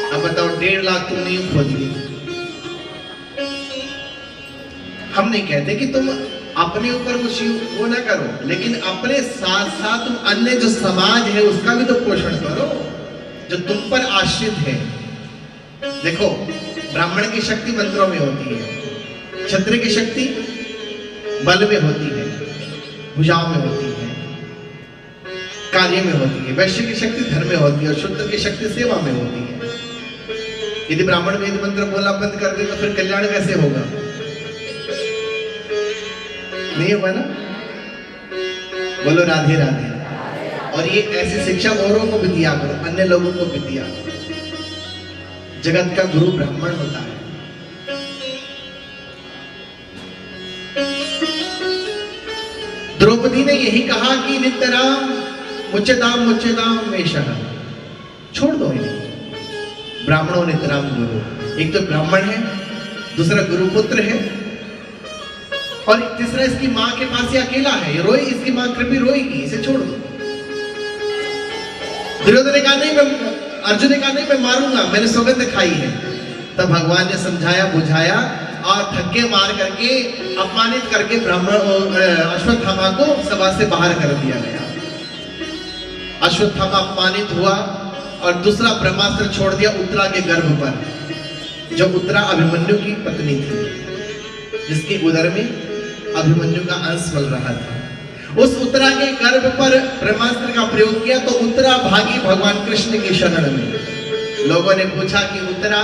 अब बताओ 1.5 लाख तुमने यूं खो दिए। हम नहीं कहते कि तुम अपने ऊपर कुछ वो ना करो, लेकिन अपने साथ साथ तुम अन्य जो समाज है उसका भी तो पोषण करो जो तुम पर आश्रित है। देखो, ब्राह्मण की शक्ति मंत्रों में होती है, क्षत्रिय की शक्ति बल में होती है, भुजाओं में होती है, कार्य में होती है, वैश्य की शक्ति धर्म में होती है और शूद्र की शक्ति सेवा में होती है। यदि ब्राह्मण वेद मंत्र बोलना बंद कर दे तो फिर कल्याण कैसे होगा? नहीं होगा ना? बोलो राधे राधे। और ये ऐसी शिक्षा औरों को भी दिया करो, अन्य लोगों को भी दिया करो। जगत का गुरु ब्राह्मण होता है। द्रौपदी ने यही कहा कि नित्यराम मुच्यताम मुच्यताम वेशः, छोड़ दो इन्हें। ब्राह्मणों नित्यराम गुरु, एक तो ब्राह्मण है, दूसरा गुरुपुत्र है, और तीसरा इसकी मां के पास ये अकेला है, ये रोए, इसकी मां कृपी रोएगी, इसे छोड़ दो। दुर्योधन ने कहा नहीं, मैं अर्जुन ने कहा नहीं मैं मारूंगा, मैंने सौगंध खाई है। तब भगवान ने समझाया बुझाया और धक्के मार करके अपमानित करके अश्वत्थामा को सभा से बाहर कर दिया गया। अश्वत्थामा अपमानित हुआ और दूसरा ब्रह्मास्त्र छोड़ दिया उत्तरा के गर्भ पर, जो उत्तरा अभिमन्यु की पत्नी थी, जिसके उदर में अभिमन्यु का अंश पल रहा था। उस उत्तरा के गर्भ पर ब्रह्मास्त्र का प्रयोग किया तो उत्तरा भागी भगवान कृष्ण की शरण में। लोगों ने पूछा कि उत्तरा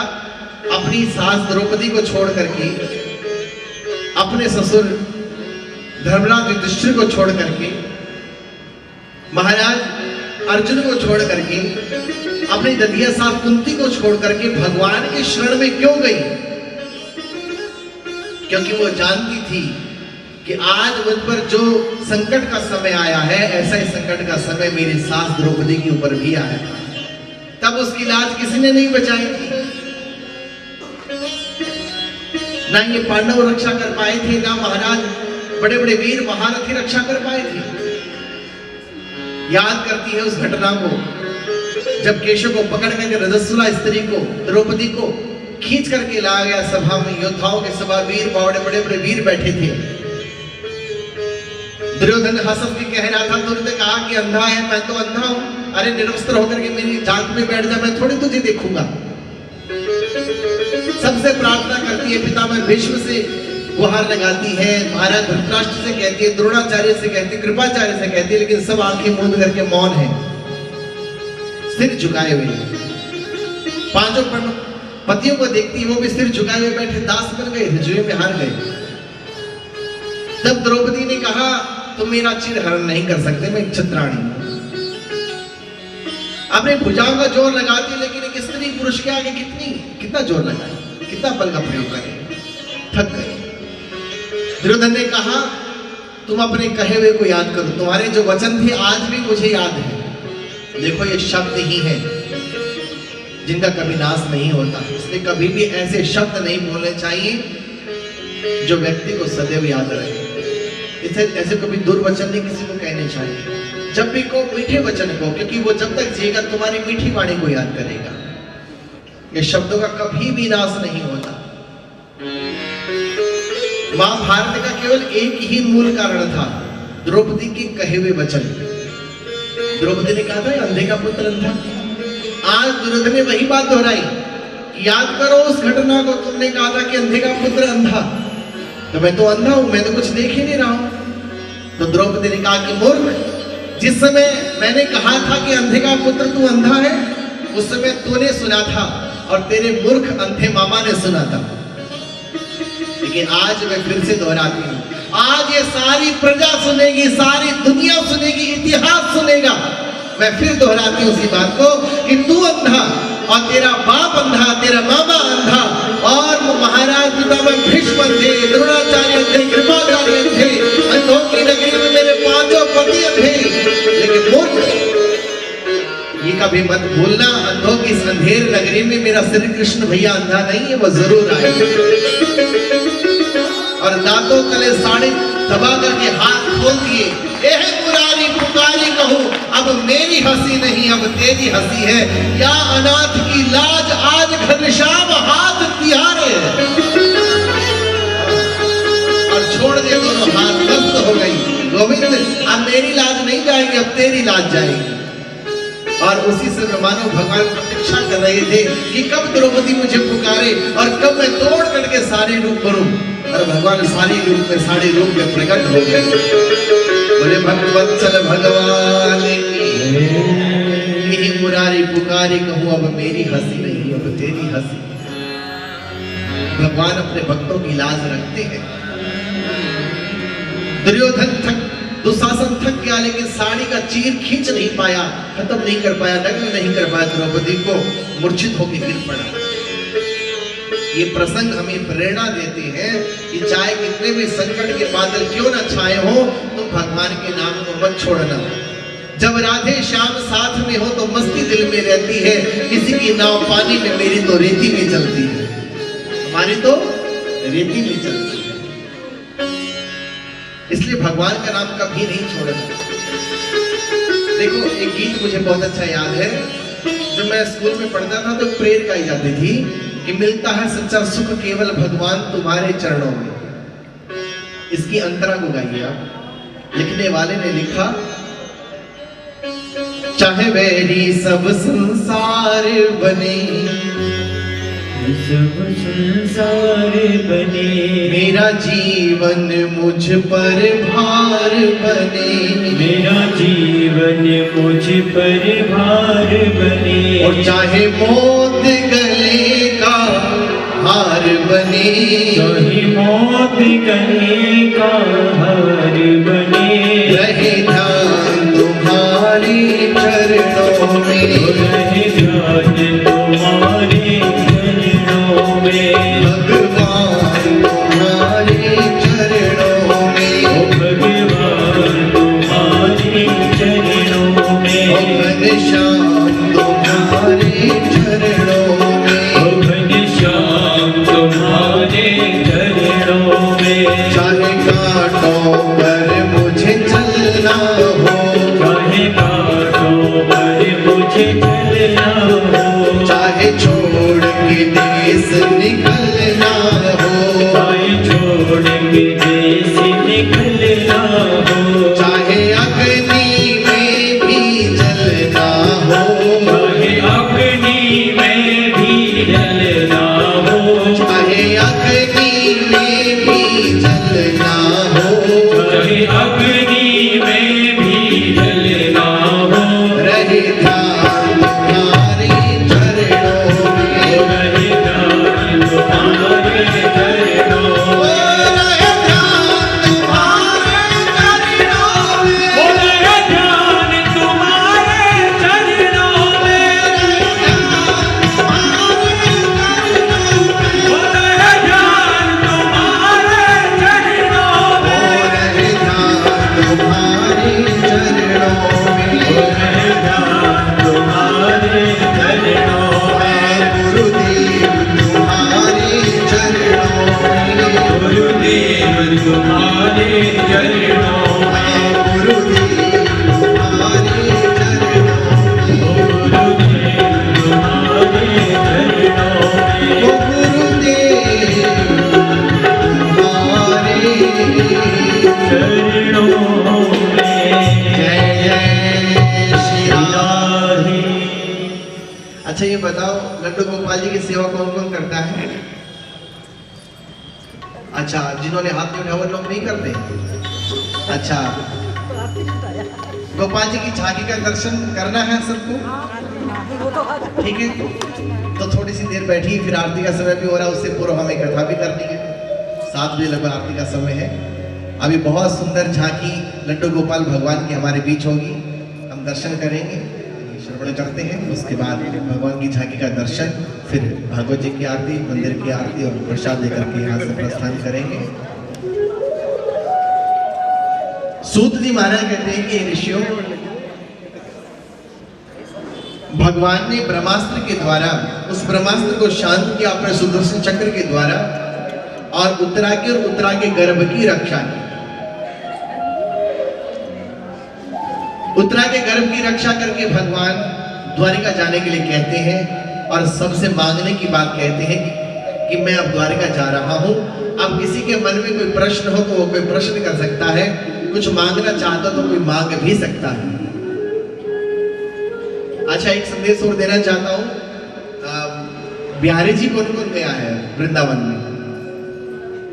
अपनी सास द्रौपदी को छोड़ करके, अपने ससुर धर्मराज युधिष्ठिर को छोड़ करके, महाराज अर्जुन को छोड़ करके, अपनी दधिया सास कुंती को छोड़ करके भगवान की शरण में क्यों गई? क्योंकि वो जानती थी कि आज मुझ पर जो संकट का समय आया है, ऐसा ही संकट का समय मेरी सास द्रौपदी के ऊपर भी आया था। तब उसकी लाज किसी ने नहीं बचाई थी। ना ये पांडव रक्षा कर पाए थे, ना महाराज बड़े बड़े वीर महारथी रक्षा कर पाए थे। याद करती है उस घटना को जब केशव को पकड़ करके रजस्वला स्त्री को, द्रौपदी को खींच करके लाया गया सभा में। योद्धाओं के सभा वीर बड़े बड़े बड़े वीर बैठे थे। दुर्योधन हंस के कह रहा था, तुमने कहा कि अंधा है, मैं तो अंधा हूं। अरे निरवस्त्र होकर के मेरी जांच में बैठ जा, मैं थोड़ी तुझे देखूंगा। सबसे प्रार्थना करती है, पितामह भीष्म से गुहार लगाती है, महाराज धृतराष्ट्र से कहती है, द्रोणाचार्य से कहती है, कृपाचार्य से कहती है, लेकिन सब आंखें मूंद करके मौन है, सिर झुकाए हुए। पांचों पतियों को देखती, वो भी सिर झुकाए हुए बैठे, दास बन गए, जुए में हार गए। तब द्रौपदी ने कहा, तुम मेरा चिर हरण नहीं कर सकते, मैं क्षत्राणी हूं। अपने भुजाओं का जोर लगाती, लेकिन एक स्त्री पुरुष के आगे कितना जोर लगाए, कितना बल का प्रयोग करे, थक गए। दुर्योधन ने कहा, तुम अपने कहे हुए को याद करो, तुम्हारे जो वचन थे आज भी मुझे याद है। देखो ये शब्द ही है जिनका कभी नाश नहीं होता, इसलिए कभी भी ऐसे शब्द नहीं बोलने चाहिए जो व्यक्ति को सदैव याद रहे। ऐसे कभी दुर्वचन नहीं किसी को कहने चाहिए। जब भी को मीठे वचन को, क्योंकि वो जब तक जिएगा तुम्हारी मीठी वाणी को याद करेगा। ये शब्दों का कभी भी नाश नहीं होता। महाभारत का केवल एक ही मूल कारण था, द्रौपदी के कहे हुए वचन। द्रौपदी ने कहा था अंधे का पुत्र अंधा। आज दुर्योधन ने वही बात दोहराई, याद करो उस घटना को, तुमने कहा था कि अंधे का पुत्र अंधा, तो मैं तो अंधा हूं, मैं तो कुछ देख ही नहीं रहा हूं। तो द्रौपदी ने कहा कि मूर्ख, जिस समय मैंने कहा था कि अंधे का पुत्र तू अंधा है, उस समय तूने सुना था और तेरे मूर्ख अंधे मामा ने सुना था। लेकिन आज मैं फिर से दोहराती हूं, आज ये सारी प्रजा सुनेगी, सारी दुनिया सुनेगी, इतिहास सुनेगा। मैं फिर दोहराती हूं उसी बात को कि तू अंधा और तेरा बाप अंधा, तेरा मामा अंधा, और महाराज पितामह भीष्म अंधे, द्रोणाचार्य अंधे, कृपाचार्य अंधे, अंधों की नगरी में मेरे पांचों पति अंधे। लेकिन मूर्ख, ये कभी मत भूलना, अंधों की इस अंधेर नगरी में मेरा श्री कृष्ण भैया अंधा नहीं है, वो जरूर आए। और दांतों तले साड़ी दबा करके हाथ खोल दिए, एह पुरानी पुकारी कहूं, अब मेरी हंसी नहीं अब तेरी हंसी है। या अनाथ की लाज आज गोविंद अब मेरी लाज नहीं जाएगी, अब तेरी लाज जाएगी। और उसी से मानो भगवान प्रतीक्षा कर रहे थे कि कब द्रौपदी मुझे पुकारे और कब मैं तोड़ करके सारे रूप करूं। और भगवान सारे रूप में सारे रूप में प्रकट हो गए। बोले भगवत्सल भगवान की मुरारी पुकारी, कहूं अब मेरी हंसी नहीं अब तेरी हंसी। भगवान अपने भक्तों की लाज रखते हैं। दुर्योधन थक, दुशासन थक गया, लेकिन साड़ी का चीर खींच नहीं पाया, खत्म नहीं कर पाया, नग्न नहीं कर पाया द्रौपदी को, मूर्छित होकर गिर पड़ा। ये प्रसंग हमें प्रेरणा देते हैं कि चाहे कितने भी संकट के बादल क्यों न छाए हो, तुम भगवान के नाम को मत छोड़ना। जब राधे श्याम साथ में हो तो मस्ती दिल में रहती है, किसी की नाव पानी में, मेरी तो रेती में चलती है, हमारी तो रेती में चलती है। इसलिए भगवान का नाम कभी नहीं छोड़ना। देखो एक गीत मुझे बहुत अच्छा याद है, जब मैं स्कूल में पढ़ता था तो प्रेयर गाई जाती थी कि मिलता है सच्चा सुख केवल भगवान तुम्हारे चरणों में। इसकी अंतरा को गाइए आप। लिखने वाले ने लिखा, चाहे वैरी सब संसार बने, सब संसार बने, मेरा जीवन मुझ पर भार बने, मेरा जीवन मुझ पर भार बने। और चाहे मौत गले का हार बने, चाहे मौत गले का हार बने, रहे ध्यान तुम्हारे चरणों में, रहे ध्यान तुम्हारे चरणों में, भगवान तुम्हारे चरणों में, ओ भगवान तुम्हारे चरणों में, घनश्याम तुम्हारे चरणों में, ओ घनश्याम तुम्हारे चरणों में। चाहे कांटों पर मुझे चलना हो, चाहे कांटों पर मुझे चलना हो, चाहे छोड़ के देश निकलना हो, चाहे छोड़ के देश निकलना हो, चाहे अग्नि में भी जलना हो, चाहे अग्नि में भी जलना हो, चाहे अग्नि में भी जलना हो, चाहे अग्नि में भी जलना हो, रहे ध्यान तुम्हारे चरणों में, रहे ध्यान तुम्हारे चरणों में, रहे ध्यान तुम्हारे चरणों में, रहे ध्यान तुम्हारे चरणों में, रहे ध्यान तुम्हारे चरणों में, रहे ध्यान तुम्हारे चरणों में, रहे ध्यान तुम्हारे चरणों में, गुरुदेव तुम्हारे चरणों में, गुरुदेव तुम्हारे चरणों में, गुरुदेव तुम्हारे चरणों में, गुरुदेव तुम्हारे चरणों में, ओ गुरुदेव तुम्हारे चरणों में। जय जय श्री राम। राधे। अच्छा ये बताओ, लड्डू गोपाल जी की सेवा कौन कौन करता है? अच्छा, जिन्होंने हाथ में उठाया वो लोग नहीं करते। अच्छा, गोपाल जी की झांकी का दर्शन करना है सबको, ठीक है? तो थोड़ी सी देर बैठिए, फिर आरती का समय भी हो रहा है, उससे पूर्व हमें कथा भी करनी है। 7 बजे लगभग आरती का समय है। अभी बहुत सुंदर झांकी लड्डू गोपाल भगवान की हमारे बीच होगी, हम दर्शन करेंगे, श्रवण करते हैं। उसके बाद भगवान की झांकी का दर्शन, फिर भागवत जी की आरती, मंदिर की आरती और प्रसाद लेकर के यहाँ से प्रस्थान करेंगे। सूत जी महाराज कहते हैं कि ऋषियों, भगवान ने ब्रह्मास्त्र के द्वारा उस ब्रह्मास्त्र को शांत किया अपने सुदर्शन चक्र के द्वारा, और उत्तरा के गर्भ की रक्षा की। उत्तरा के गर्भ की रक्षा करके भगवान द्वारिका जाने के लिए कहते हैं और सबसे मांगने की बात कहते हैं कि मैं अब द्वारिका जा रहा हूं। अब किसी के मन में कोई प्रश्न हो तो वो कोई प्रश्न कर सकता है। कुछ मांगना चाहता तो कोई मांग भी सकता है। अच्छा, एक संदेश और देना चाहता हूं। बिहारी जी कौन कौन गया है वृंदावन में,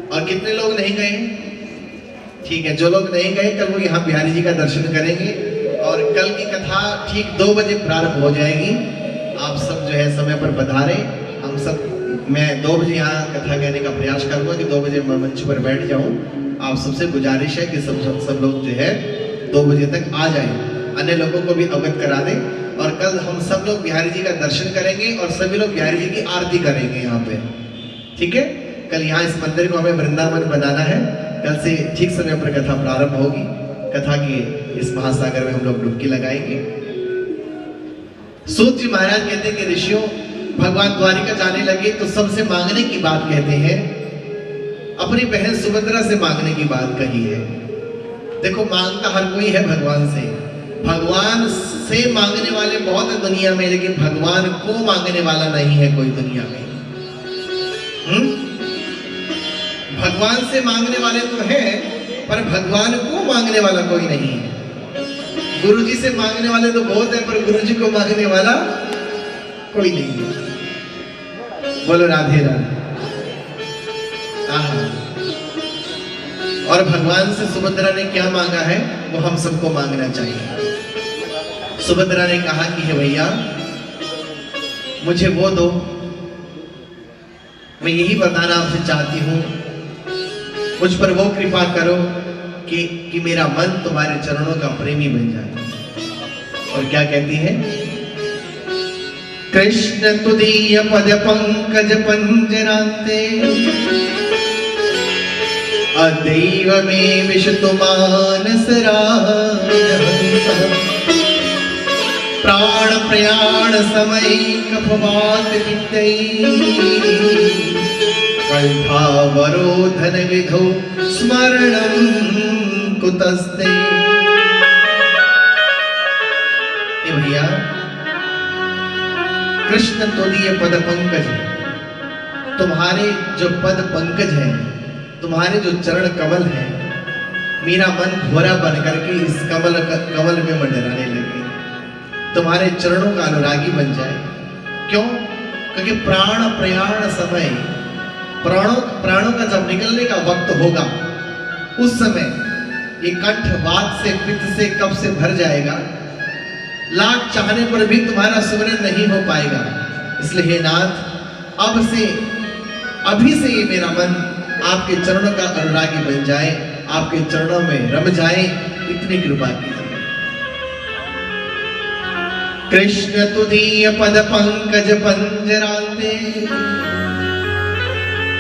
और कितने लोग नहीं गए? ठीक है, जो लोग नहीं गए कल वो यहाँ बिहारी जी का दर्शन करेंगे, और कल की कथा ठीक 2 बजे प्रारंभ हो जाएगी। आप सब जो है समय पर पधारे। हम सब, मैं 2 बजे यहाँ कथा कहने का प्रयास करूंगा कि 2 बजे मैं मंच पर बैठ जाऊं। आप सबसे गुजारिश है कि सब लोग जो है 2 बजे तक आ जाएं, अन्य लोगों को भी अवगत करा दें। और कल हम सब लोग बिहारी जी का दर्शन करेंगे और सभी लोग बिहारी जी की आरती करेंगे यहाँ पे। ठीक है, कल यहाँ इस मंदिर को हमें वृंदावन बनाना है। कल से ठीक समय पर कथा प्रारंभ होगी। कथा के इस महासागर में हम लोग डुबकी लगाएंगे। सूत जी महाराज कहते हैं कि ऋषियों, भगवान द्वारिका जाने लगे तो सबसे मांगने की बात कहते हैं, अपनी बहन सुभद्रा से मांगने की बात कही है। देखो, मांगता हर कोई है भगवान से। भगवान से मांगने वाले बहुत है दुनिया में, लेकिन भगवान को मांगने वाला नहीं है कोई दुनिया में। भगवान से मांगने वाले तो हैं, पर भगवान को मांगने वाला कोई नहीं है। गुरु जी से मांगने वाले तो बहुत है, पर गुरु जी को मांगने वाला कोई नहीं है। बोलो राधे राधे। आहा। और भगवान से सुभद्रा ने क्या मांगा है वो हम सबको मांगना चाहिए। सुभद्रा ने कहा कि हे भैया, मुझे वो दो, मैं यही बताना आपसे चाहती हूं, मुझ पर वो कृपा करो कि मेरा मन तुम्हारे चरणों का प्रेमी बन जाए। और क्या कहती है? कृष्ण तुदीय पद पंकज पंजराते, अदैव में विशतु मानस राजहंसः, प्राण प्रयाण समय कफवात विद्यै, कंठावरोधन विधौ स्मरणं कुतस्ते। ये भैया, कृष्ण तुदीय पद पंकज, तुम्हारे जो पद पंकज है, तुम्हारे जो चरण कमल है, मेरा मन भोरा बन करके इस कमल में मंडराने लगे, तुम्हारे चरणों का अनुरागी बन जाए। क्यों? क्योंकि प्राण प्रयाण समय, प्राणों का जब निकलने का वक्त होगा, उस समय ये कंठ वात से, पित्त से, कफ से भर जाएगा। लाख चाहने पर भी तुम्हारा सुमरन नहीं हो पाएगा। इसलिए हे नाथ, अभी से ये मेरा मन आपके चरणों का अनुरागी बन जाए, आपके चरणों में रम जाए, इतनी कृपा कीजिए। कृष्ण तुदीय पद पंकज पंजराते,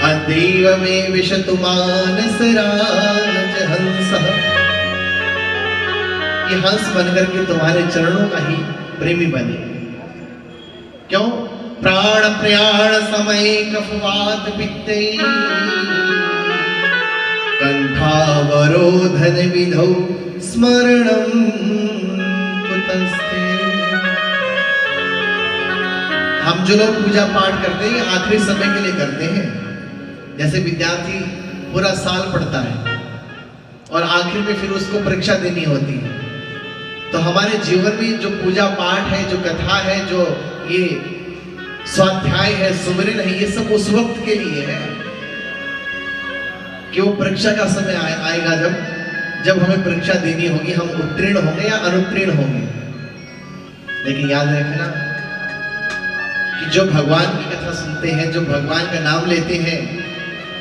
अदैव में विशतु मानस राजहंसः। ये हंस बनकर के तुम्हारे चरणों का ही प्रेमी बने। क्यों? प्राण प्रयाण समय कफवात पित्तै, कंठावरोधन विधौ स्मरणं कुतस्ते। हम जो लोग पूजा पाठ करते हैं आखिरी समय के लिए करते हैं। जैसे विद्यार्थी पूरा साल पढ़ता है और आखिर में फिर उसको परीक्षा देनी होती है, तो हमारे जीवन में जो पूजा पाठ है, जो कथा है, जो ये स्वाध्याय है, सुमिरन है, ये सब उस वक्त के लिए है कि वो परीक्षा का समय आएगा, जब हमें परीक्षा देनी होगी, हम उत्तीर्ण होंगे या अनुत्तीर्ण होंगे। लेकिन याद रखना कि जो भगवान की कथा सुनते हैं, जो भगवान का नाम लेते हैं,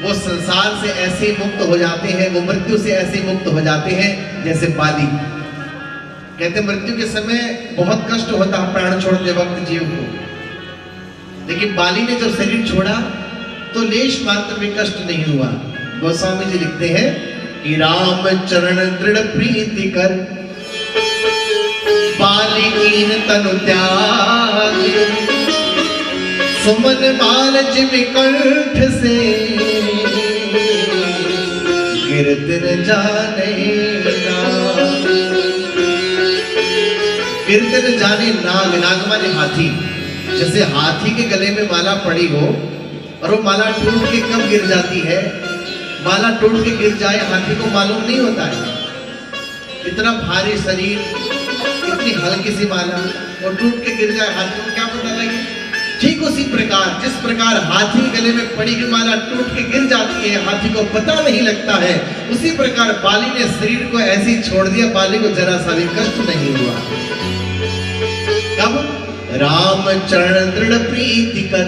वो संसार से ऐसे मुक्त हो जाते हैं, वो मृत्यु से ऐसे मुक्त हो जाते हैं जैसे बाली। कहते मृत्यु के समय बहुत कष्ट होता है प्राण छोड़ते वक्त जीव को, लेकिन बाली ने जब शरीर छोड़ा तो लेश मात्र भी कष्ट नहीं हुआ। गोस्वामी जी लिखते हैं कि राम चरण दृढ़ प्रीति कर, बाली कीन तनु त्याग, सुमन बाल जिम कंठ से, कीर्तन जाने नाग। कीर्तन जाने नाग, नाग माने हाथी। जैसे हाथी के गले में माला पड़ी हो और वो माला टूट के कब गिर जाती है, माला टूट के गिर जाए हाथी को मालूम नहीं होता है, इतना भारी शरीर, इतनी हल्की सी माला और टूट के गिर जाए हाथी को क्या पता लगे। ठीक उसी प्रकार जिस प्रकार हाथी गले में पड़ी हुई माला टूट के गिर जाती है, हाथी को पता नहीं लगता है, उसी प्रकार बाली ने शरीर को ऐसे ही छोड़ दिया, बाली को जरा सा भी कष्ट नहीं हुआ। कब? राम चरण दृढ़ प्रीति कर,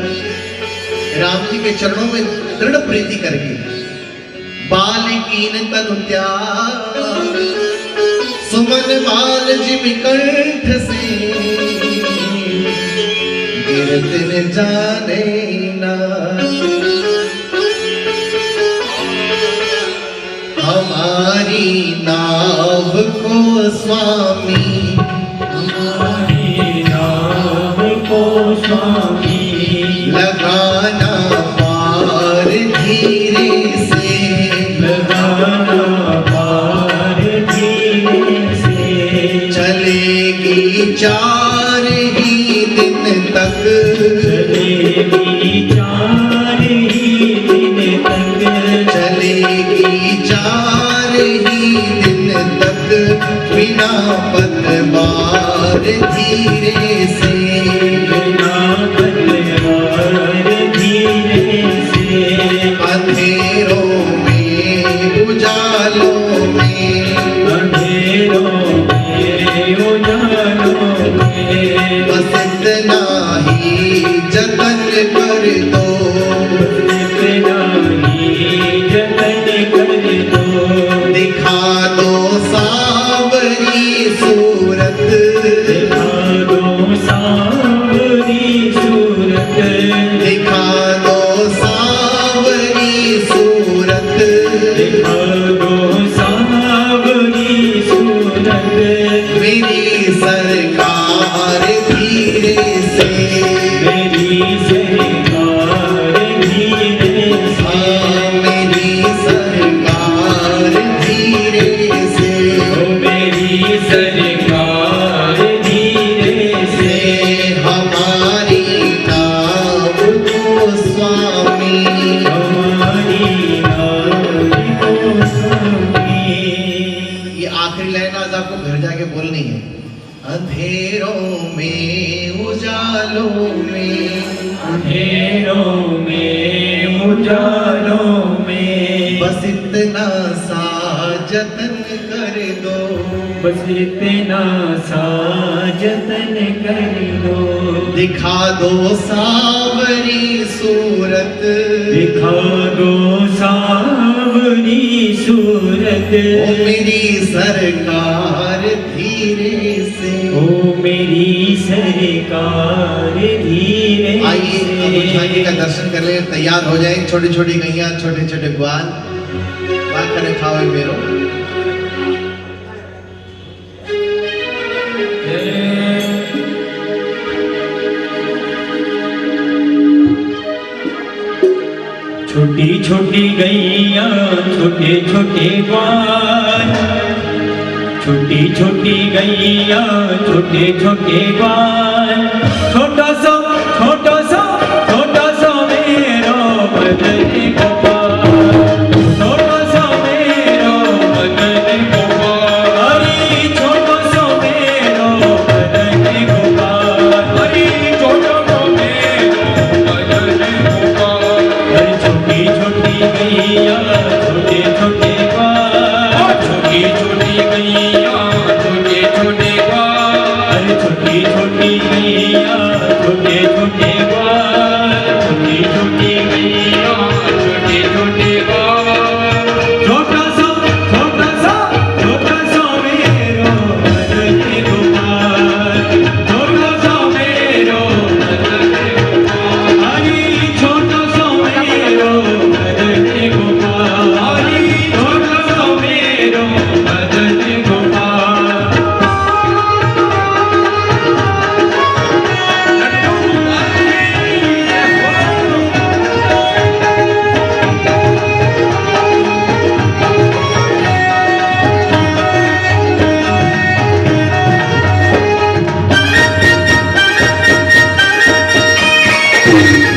राम जी के चरणों में दृढ़ प्रीति करके बालिकीन तनु त्याग, सुमन बाल जिमि कंठ से गिरत न जाने ना। हमारी नाव को स्वामी, हमारी नाव को स्वामी लगाना पार धीरे से, लगाना पार धीरे से। चलेगी 4 ही दिन तक, चलेगी 4 ही दिन तक, चलेगी 4 ही दिन तक, बिना पतवार धीरे से, बिना पतवार धीरे से। अंधेरों में उजालों में, अंधेरों में उजालों में, बस इतना ही जतन कर दो, इतना ही जतन कर दो। दिखा दो सावरी सूरत, दिखा दो सावरी सूरत, दिखा दो सावरी सूरत, दिखा दो सावरी सूरत। मेरी सरकार धीरे से, मेरी सरकार धीरे से, मेरी सरकार धीरे से, ओ मेरी सरकार धीरे से। हमारी नाव को स्वामी, हमारी नाव को स्वामी। ये आखिरी लाइन आज आपको घर जाके बोलनी है। अंधेरों में उजालों में, अंधेरों में उजालों में, बस इतना सा जतन कर दो, बस इतना सा जतन कर दो। दिखा दो सावरी सूरत, दिखा दो सावरी सूरत। ओ मेरी सरकार धीरे से। ओ मेरी सरकार धीरे आइए अब झांकी का दर्शन कर ले, तैयार हो जाए। छोटी छोटी गैया, छोटे छोटे ग्वाल वाकने खावे मेरो। छोटी छोटी गैया, छोटे छोटे ग्वाल, छोटी छोटी गैया, छोटे छोटे ग्वाल। छोटा सा मेरो मदन गोपाल, छोटा सा मेरो मदन गोपाल। हरी छोटा सा मेरो मदन गोपाल, हरी छोटा सा मेरो मदन गोपाल। हरी छोटी छोटी गैया, छोटे छोटे ग्वाल, छोटी छोटी गैया, छोटे छोटे ग्वाल। हरी छोटी छोटी गैया, छोटे छोटे ग्वाल, छोटी छोटी गैया, छोटे छोटे ग्वाल। छोटा सा मेरो मदन गोपाल, छोटा सा मेरो मदन गोपाल। हरी छोटा सा मेरो मदन गोपाल, हरी छोटा सा मेरो मदन गोपाल। Thank you.